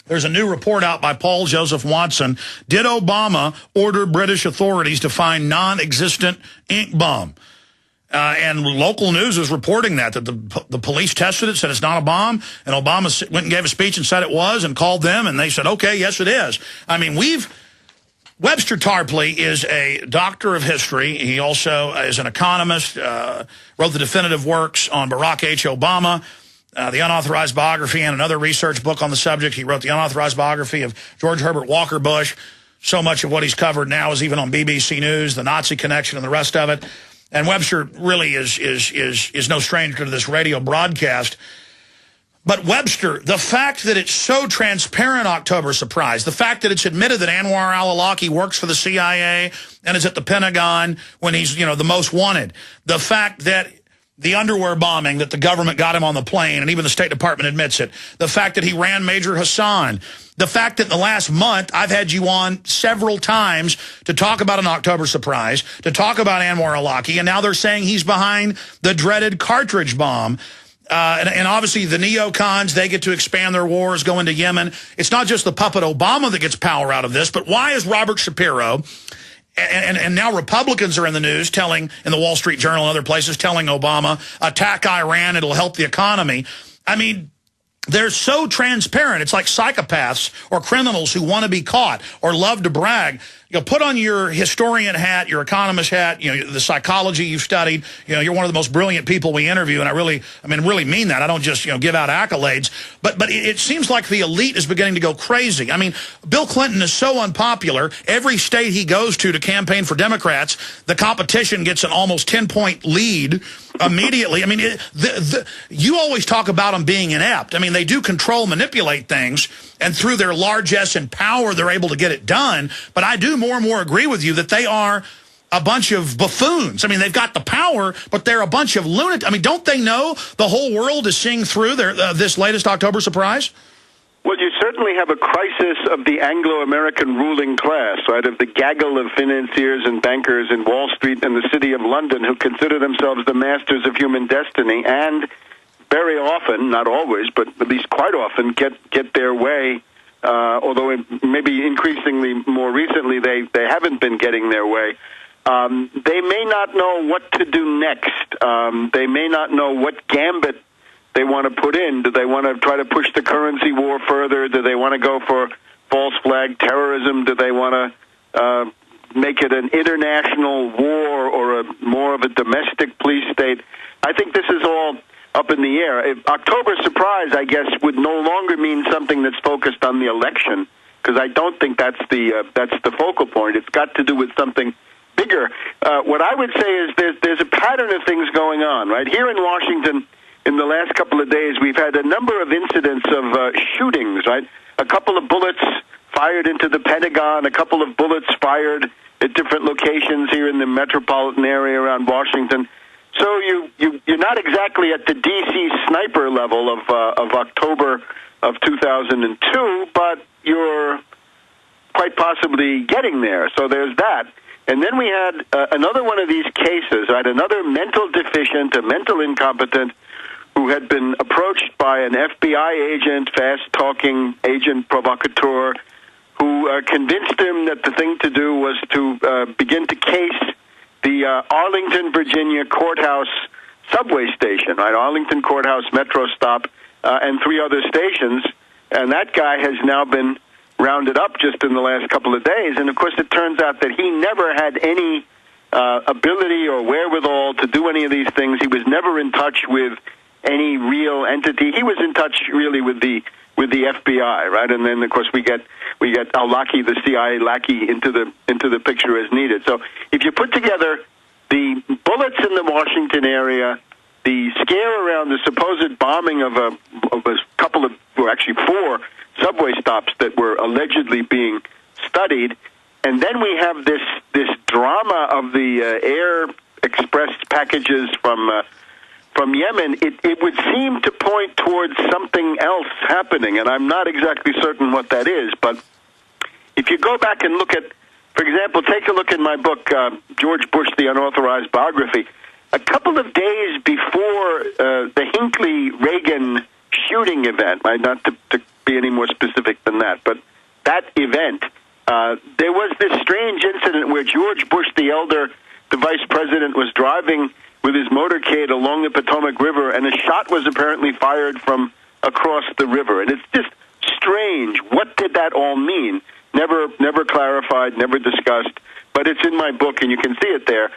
There's a new report out by Paul Joseph Watson. Did Obama order British authorities to find non-existent ink bomb? And local news is reporting that the police tested it, said it's not a bomb, and Obama went and gave a speech and said it was and called them, and they said, okay, yes, it is. I mean, Webster Tarpley is a doctor of history. He also is an economist, wrote the definitive works on Barack H. Obama, the unauthorized biography, and another research book on the subject. He wrote the unauthorized biography of George Herbert Walker Bush. So much of what he's covered now is even on BBC News, the Nazi connection and the rest of it. And Webster really is no stranger to this radio broadcast. But Webster, the fact that it's so transparent, October Surprise, the fact that it's admitted that Anwar-al-Awlaki works for the CIA and is at the Pentagon when he's, the most wanted, the fact that the underwear bombing, that the government got him on the plane, and even the State Department admits it, the fact that he ran Major Hassan, the fact that in the last month I've had you on several times to talk about an October Surprise, to talk about Anwar-al-Awlaki, and now they're saying he's behind the dreaded cartridge bomb. And obviously the neocons, they get to expand their wars, go into Yemen. It's not just the puppet Obama that gets power out of this, but why is Robert Shapiro, and now Republicans are in the news in the Wall Street Journal and other places, telling Obama, attack Iran, it'll help the economy. I mean, they're so transparent. It's like psychopaths or criminals who want to be caught or love to brag. Put on your historian hat, your economist hat, the psychology you've studied. You're one of the most brilliant people we interview, and I really mean that. I don't just, give out accolades. But it seems like the elite is beginning to go crazy. I mean, Bill Clinton is so unpopular. Every state he goes to campaign for Democrats, the competition gets an almost 10-point lead immediately. I mean, you always talk about them being inept. I mean, they do control, manipulate things, and through their largesse and power, they're able to get it done. But I do more and more agree with you that they are a bunch of buffoons. I mean, they've got the power, but they're a bunch of lunatics. I mean, don't they know the whole world is seeing through this latest October Surprise? Well, you certainly have a crisis of the Anglo-American ruling class, right, of the gaggle of financiers and bankers in Wall Street and the city of London who consider themselves the masters of human destiny and very often, not always, but at least quite often, get their way, although maybe increasingly more recently they haven't been getting their way. They may not know what to do next. They may not know what gambit they want to put in. Do they want to try to push the currency war further? Do they want to go for false flag terrorism? Do they want to make it an international war or more of a domestic police state? I think this is all up in the air. October Surprise, I guess, would no longer mean something that's focused on the election, because I don't think that's the focal point. It's got to do with something bigger. What I would say is there's a pattern of things going on, right? Here in Washington, in the last couple of days, we've had a number of incidents of shootings, right? A couple of bullets fired into the Pentagon, a couple of bullets fired at different locations here in the metropolitan area around Washington. So you're not exactly at the D.C. sniper level of October of 2002, but you're quite possibly getting there. So there's that. And then we had another one of these cases, right? Another mental deficient, a mental incompetent, who had been approached by an FBI agent, fast-talking agent provocateur, who convinced him that the thing to do was to begin to case the Arlington, Virginia courthouse subway station, right? Arlington Courthouse metro stop, and 3 other stations. And that guy has now been rounded up just in the last couple of days. And, of course, it turns out that he never had any ability or wherewithal to do any of these things. He was never in touch with any real entity. He was in touch, really, with the FBI, right? And then, of course, we get al-Awlaki, the CIA lackey, into the picture as needed. So if you put together the bullets in the Washington area, the scare around the supposed bombing of a couple of, or actually 4 subway stops that were allegedly being studied, and then we have this drama of the air express packages from Yemen, it would seem to point towards something else happening, and I'm not exactly certain what that is. But if you go back and look at, for example, take a look in my book, George Bush, the Unauthorized Biography, a couple of days before the Hinckley-Reagan shooting event, right, not to be any more specific than that. But that event, there was this strange incident where George Bush the elder, the vice president, was driving with his motorcade along the Potomac River, and a shot was apparently fired from across the river. And it's just strange. What did that all mean? Never clarified, never discussed, but it's in my book, and you can see it there.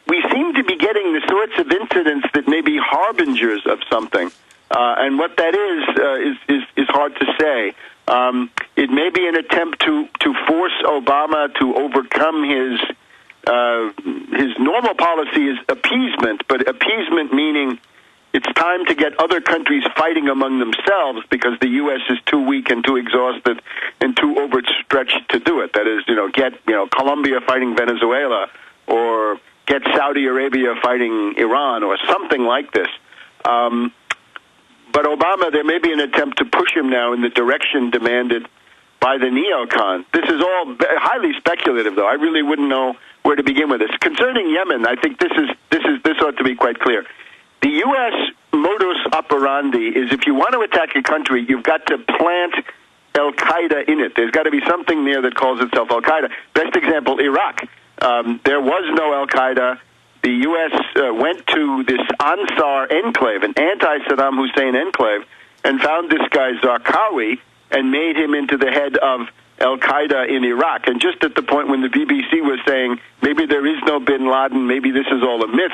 We seem to be getting the sorts of incidents that may be harbingers of something, and what that is hard to say. It may be an attempt to force Obama to overcome his normal policy is appeasement, but appeasement meaning it's time to get other countries fighting among themselves because the U.S. is too weak and too exhausted and too overstretched to do it. That is, get Colombia fighting Venezuela, or get Saudi Arabia fighting Iran, or something like this. But Obama, there may be an attempt to push him now in the direction demanded by the neocon. This is all highly speculative, though. I really wouldn't know where to begin with this. Concerning Yemen, I think this ought to be quite clear. The U.S. modus operandi is, if you want to attack a country, you've got to plant al-Qaeda in it. There's got to be something there that calls itself al-Qaeda. Best example, Iraq. There was no al-Qaeda. The U.S. Went to this Ansar enclave, an anti-Saddam Hussein enclave, and found this guy Zarqawi and made him into the head of al-Qaeda in Iraq. And just at the point when the BBC was saying, maybe there is no bin Laden, maybe this is all a myth,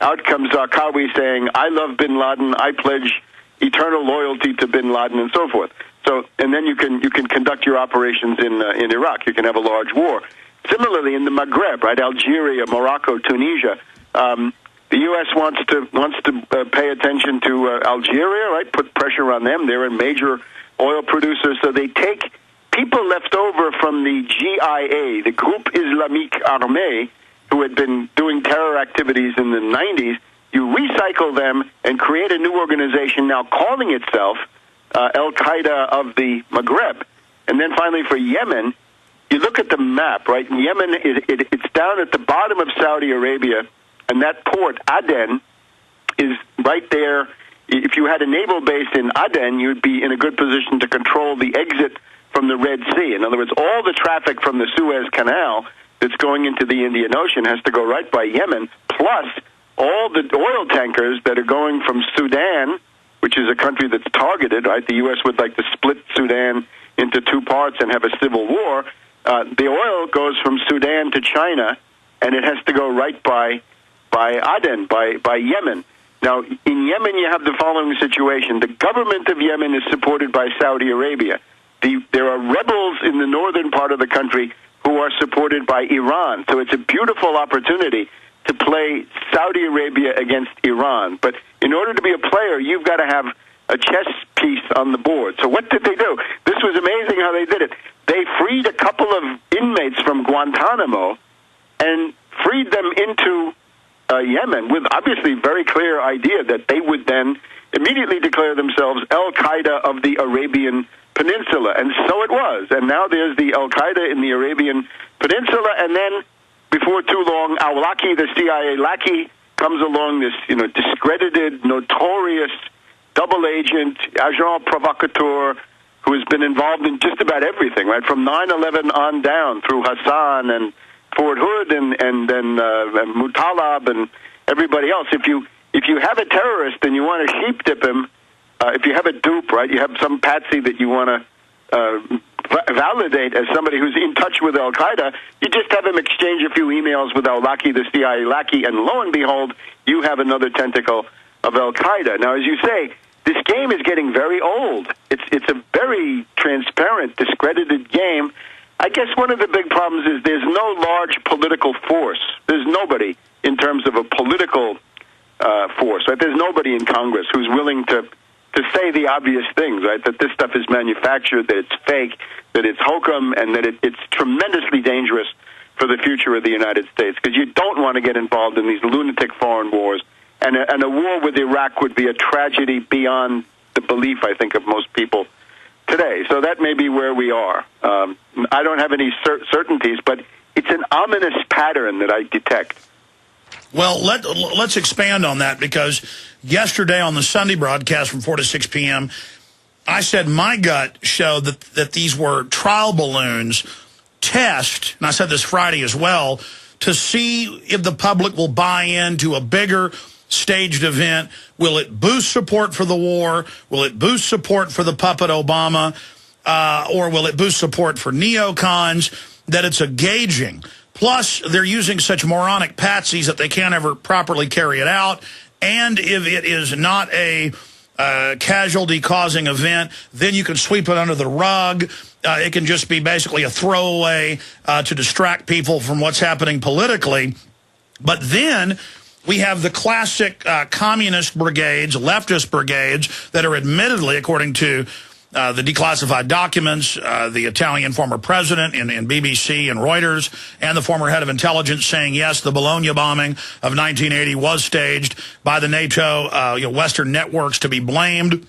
out comes Zarqawi saying, I love bin Laden, I pledge eternal loyalty to bin Laden, and so forth. So, and then you can conduct your operations in Iraq. You can have a large war. Similarly, in the Maghreb, right, Algeria, Morocco, Tunisia, the U.S. wants to pay attention to Algeria, right? Put pressure on them. They're a major oil producer, so they take people left over from the GIA, the Groupe Islamique Armée, who had been doing terror activities in the 90s. You recycle them and create a new organization now calling itself Al-Qaeda of the Maghreb. And then finally for Yemen, you look at the map, right? Yemen, it's down at the bottom of Saudi Arabia, and that port, Aden, is right there. If you had a naval base in Aden, you'd be in a good position to control the exit from the Red Sea. In other words, all the traffic from the Suez Canal that's going into the Indian Ocean has to go right by Yemen, plus all the oil tankers that are going from Sudan, which is a country that's targeted, right? The U.S. would like to split Sudan into two parts and have a civil war. The oil goes from Sudan to China, and it has to go right by Aden, by Yemen. Now, in Yemen, you have the following situation. The government of Yemen is supported by Saudi Arabia. There are rebels in the northern part of the country who are supported by Iran. So it's a beautiful opportunity to play Saudi Arabia against Iran. But in order to be a player, you've got to have a chess piece on the board. So what did they do? This was amazing how they did it. They freed a couple of inmates from Guantanamo and freed them into Yemen with obviously very clear idea that they would then immediately declare themselves Al-Qaeda of the Arabian Peninsula. And so it was. And now there's the Al-Qaeda in the Arabian Peninsula, and then before too long, Awlaki, the CIA lackey, comes along, this discredited, notorious double agent, agent provocateur, who has been involved in just about everything, right, from 9/11 on down through Hassan and Fort Hood and then Mutalab and everybody else. If you have a terrorist and you want to sheep dip him, if you have a dupe, right, you have some patsy that you want to validate as somebody who's in touch with Al-Qaeda, you just have him exchange a few emails with Awlaki, the CIA lackey, and lo and behold, you have another tentacle of Al-Qaeda. Now, as you say, this game is getting very old. It's a very transparent, discredited game. I guess one of the big problems is there's no large political force. There's nobody in terms of a political force, right? There's nobody in Congress who's willing to say the obvious things, right? That this stuff is manufactured, that it's fake, that it's hokum, and that it's tremendously dangerous for the future of the United States, because you don't want to get involved in these lunatic foreign wars. And a war with Iraq would be a tragedy beyond the belief, I think, of most people today. So that may be where we are. I don't have any certainties, but it's an ominous pattern that I detect. Well, let's expand on that, because yesterday on the Sunday broadcast from 4 to 6 p.m., I said my gut showed that these were trial balloons, test, and I said this Friday as well, to see if the public will buy into a bigger staged event. Will it boost support for the war? Will it boost support for the puppet Obama? Or will it boost support for neocons? That it's a gauging. Plus, they're using such moronic patsies that they can't ever properly carry it out. And if it is not a casualty-causing event, then you can sweep it under the rug. It can just be basically a throwaway to distract people from what's happening politically. But then we have the classic communist brigades, leftist brigades, that are admittedly, according to the declassified documents, the Italian former president in BBC and Reuters, and the former head of intelligence saying, yes, the Bologna bombing of 1980 was staged by the NATO, Western networks to be blamed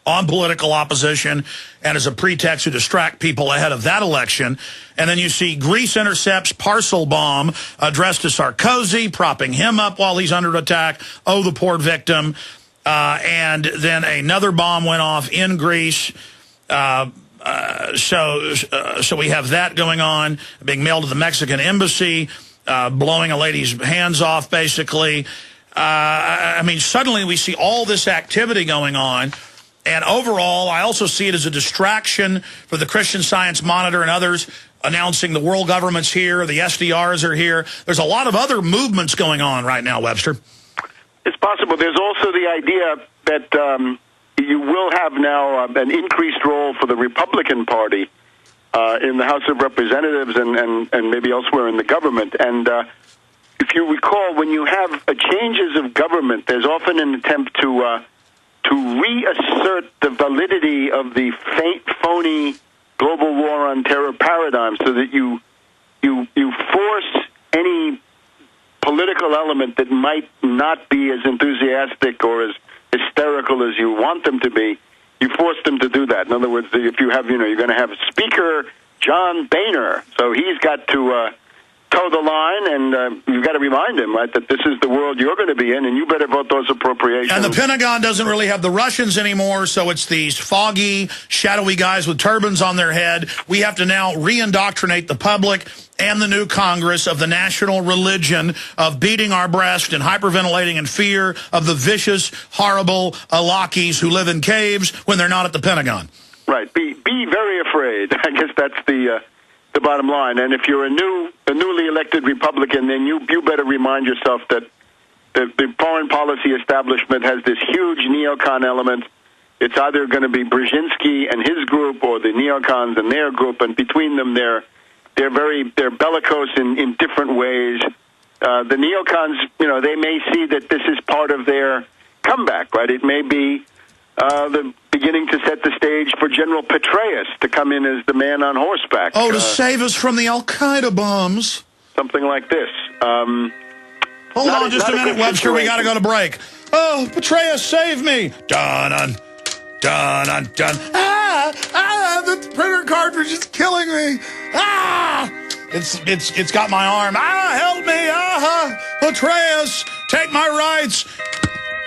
on political opposition and as a pretext to distract people ahead of that election. And then you see Greece intercepts parcel bomb addressed to Sarkozy, propping him up while he's under attack. Oh, the poor victim. And then another bomb went off in Greece. So we have that going on, being mailed to the Mexican embassy, blowing a lady's hands off, basically. I mean, suddenly we see all this activity going on. And overall, I also see it as a distraction for the Christian Science Monitor and others announcing the world government's here, the SDRs are here. There's a lot of other movements going on right now, Webster. It's possible. There's also the idea that you will have now an increased role for the Republican Party in the House of Representatives and maybe elsewhere in the government. And if you recall, when you have changes of government, there's often an attempt to reassert the validity of the phony global war on terror paradigm, so that you force any political element that might not be as enthusiastic or as hysterical as you want them to be. You force them to do that. In other words, if you have, you're going to have Speaker John Boehner, so he's got to toe the line, and you've got to remind him, right, that this is the world you're going to be in, and you better vote those appropriations. And the Pentagon doesn't really have the Russians anymore, so it's these foggy, shadowy guys with turbans on their head. We have to now re-indoctrinate the public and the new Congress of the national religion of beating our breast and hyperventilating in fear of the vicious, horrible Awlakis who live in caves when they're not at the Pentagon. Right. Be very afraid. I guess that's the bottom line. And if you're a newly elected Republican, then you better remind yourself that the foreign policy establishment has this huge neocon element. It's either going to be Brzezinski and his group or the neocons and their group, and between them they're bellicose in different ways. The neocons, they may see that this is part of their comeback, right? It may be the beginning to set the stage for General Petraeus to come in as the man on horseback. Oh, to save us from the Al-Qaeda bombs. Something like this. Hold on just a minute, Webster. We got to go to break. Oh, Petraeus, save me. Dun-dun, dun-dun, dun. The printer cartridge is killing me. It's got my arm. Help me. Petraeus, take my rights.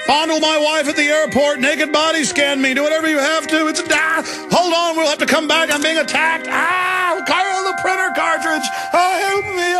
Fondle my wife at the airport, naked body scan me, do whatever you have to. Hold on, we'll have to come back. I'm being attacked. Carl, the printer cartridge. Help me.